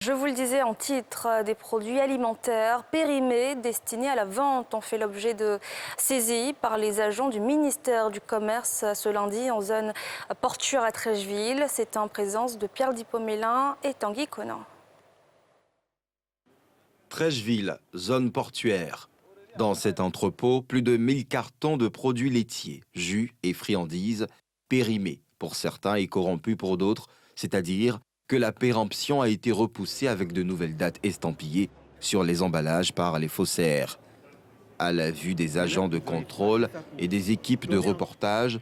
Je vous le disais en titre, des produits alimentaires périmés destinés à la vente ont fait l'objet de saisies par les agents du ministère du Commerce ce lundi en zone portuaire à Trècheville. C'est en présence de Pierre Dipomélin et Tanguy Conan. Trècheville, zone portuaire. Dans cet entrepôt, plus de 1000 cartons de produits laitiers, jus et friandises périmés pour certains et corrompus pour d'autres, c'est-à-dire que la péremption a été repoussée avec de nouvelles dates estampillées sur les emballages par les faussaires. À la vue des agents de contrôle et des équipes de reportage,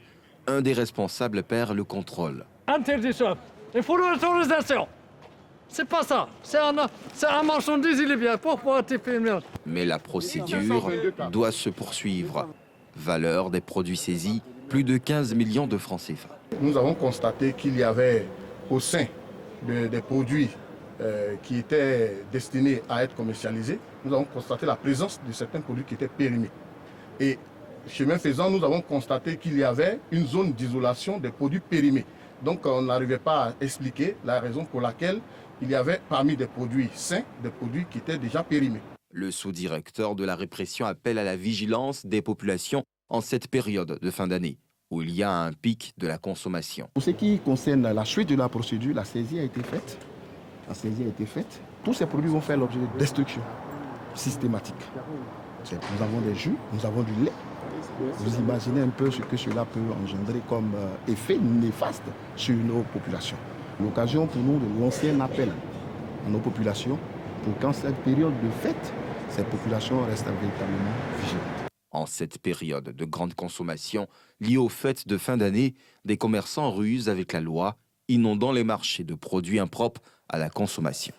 un des responsables perd le contrôle. Interdiction. Il faut l'autorisation. C'est pas ça. C'est un marchandise, il est bien. Pourquoi tu fais une... Mais la procédure doit se poursuivre. Valeur des produits saisis, plus de 15 millions de francs CFA. Nous avons constaté qu'il y avait au sein des produits qui étaient destinés à être commercialisés, nous avons constaté la présence de certains produits qui étaient périmés. Et chemin faisant, nous avons constaté qu'il y avait une zone d'isolation des produits périmés. Donc on n'arrivait pas à expliquer la raison pour laquelle il y avait parmi des produits sains, des produits qui étaient déjà périmés. Le sous-directeur de la répression appelle à la vigilance des populations en cette période de fin d'année, où il y a un pic de la consommation. Pour ce qui concerne la suite de la procédure, la saisie a été faite. La saisie a été faite. Tous ces produits vont faire l'objet de destruction systématique. Nous avons des jus, nous avons du lait. Vous imaginez un peu ce que cela peut engendrer comme effet néfaste sur nos populations. L'occasion pour nous de lancer un appel à nos populations pour qu'en cette période de fête, ces populations restent véritablement vigilantes. En cette période de grande consommation, liée aux fêtes de fin d'année, des commerçants rusent avec la loi, inondant les marchés de produits impropres à la consommation.